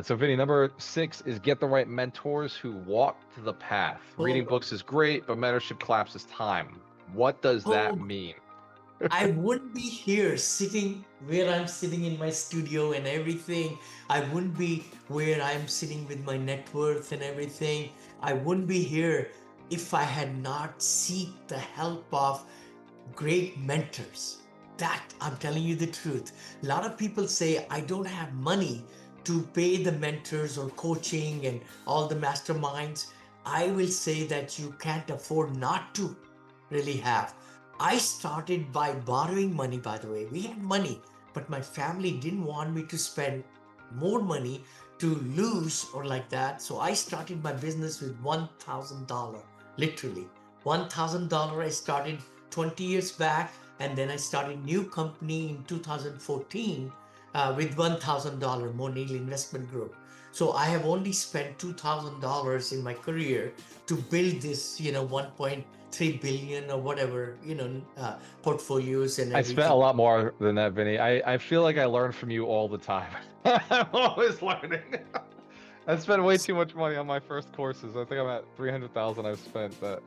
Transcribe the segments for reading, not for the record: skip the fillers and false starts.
So Vinny, number 6 is get the right mentors who walk the path. Reading Oh, books is great, but mentorship collapses time. What does that oh, mean? I wouldn't be here sitting where I'm sitting in my studio and everything. I wouldn't be where I'm sitting with my net worth and everything. I wouldn't be here if I had not seek the help of great mentors. That I'm telling you the truth. A lot of people say I don't have money to pay the mentors or coaching and all the masterminds. I will say that you can't afford not to really have. I started by borrowing money, by the way. We had money, but my family didn't want me to spend more money to lose or like that. So I started my business with $1,000, literally. $1,000 I started 20 years back, and then I started new company in 2014 with $1,000 Monil Investment Group. So I have only spent $2,000 in my career to build this, 1.3 billion or whatever, portfolios and I spent a everything. lot more than that, Vinny. I feel like I learn from you all the time. I'm always learning. I spent way too much money on my first courses. I think I'm at 300,000 I've spent, but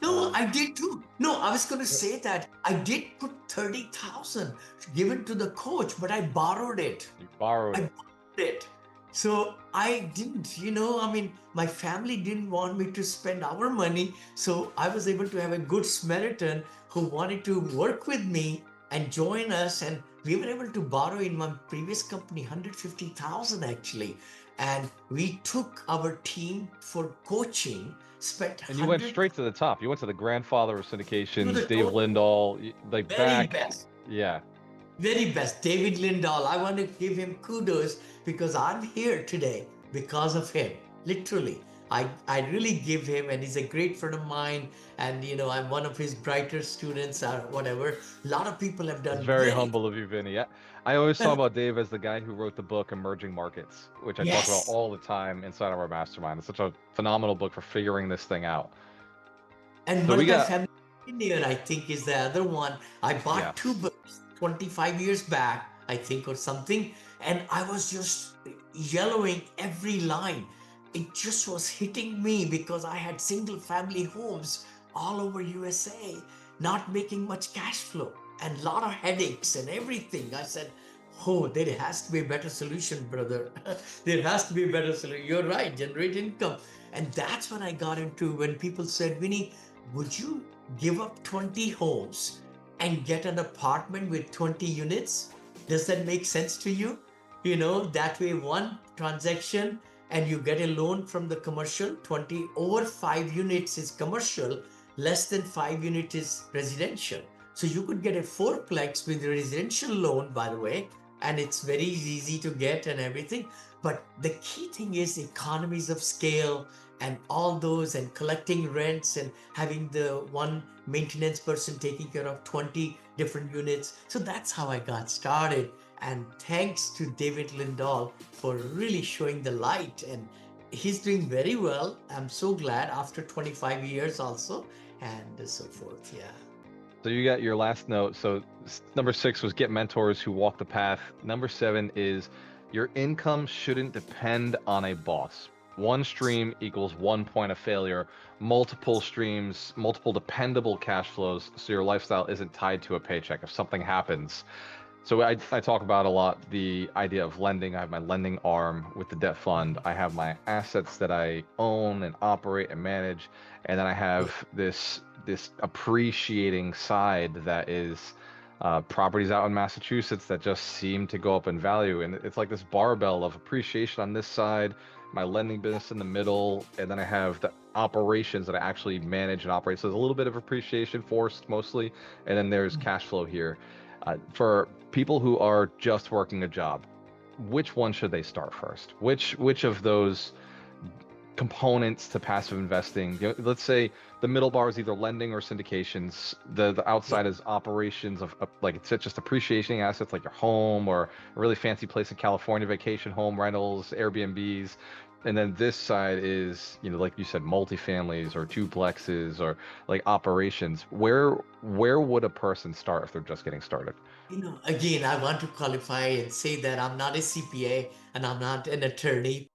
No, um, I did too. No, I was going to say that I did put 30,000 given to the coach, but I borrowed it. you borrowed I it. bought it. So I didn't, I mean, my family didn't want me to spend our money. So I was able to have a good Samaritan who wanted to work with me and join us. And we were able to borrow in my previous company 150,000 actually. And we took our team for coaching, spent And you went 100 straight to the top. You went to the grandfather of to syndication, the Dave total Lindahl, like very back. best. Yeah. Very best, David Lindahl. I want to give him kudos because I'm here today because of him. Literally, I really give him, and he's a great friend of mine. And I'm one of his brighter students or whatever. A lot of people have It's done very very humble of you, Vinny. I always talk about Dave as the guy who wrote the book Emerging Markets, which I talk about yes. all the time inside of our mastermind. It's such a phenomenal book for figuring this thing out. And So we got, multifamily engineer, I think, is the other one. I bought two yes, books 25 years back, I think, or something, and I was just yellowing every line. It just was hitting me because I had single family homes all over USA, not making much cash flow and a lot of headaches and everything. I said, oh, there has to be a better solution, brother. There has to be a better solution. You're right, generate income. And that's when I got into when people said, Vinny, would you give up 20 homes and get an apartment with 20 units? Does that make sense to you? That way, one transaction and you get a loan from the commercial. 20 over 5 units is commercial, less than 5 units is residential. So you could get a fourplex with a residential loan, by the way, and it's very easy to get and everything. But the key thing is economies of scale and all those, and collecting rents and having the one maintenance person taking care of 20 different units. So that's how I got started. And thanks to David Lindahl for really showing the light. And he's doing very well. I'm so glad after 25 years also, and so forth. Yeah. so you got your last note. So number 6 was get mentors who walk the path. Number 7 is your income shouldn't depend on a boss. One stream equals one point of failure. Multiple streams, multiple dependable cash flows, so your lifestyle isn't tied to a paycheck. If something happens, so I talk about a lot the idea of lending. I have my lending arm with the debt fund. I have my assets that I own and operate and manage, and then I have this appreciating side that is properties out in Massachusetts that just seem to go up in value, and it's like this barbell of appreciation on this side, my lending business in the middle, and then I have the operations that I actually manage and operate. So there's a little bit of appreciation forced mostly, and then there's cash flow here. For people who are just working a job, which one should they start first? Which of those components to passive investing. Let's say the middle bar is either lending or syndications. The Yeah. outside is operations of like it's just appreciating assets like your home or a really fancy place in California, vacation home rentals, Airbnbs. And then this side is, like you said, multifamilies or duplexes or like operations. Where would a person start if they're just getting started? Again, I want to qualify and say that I'm not a CPA and I'm not an attorney.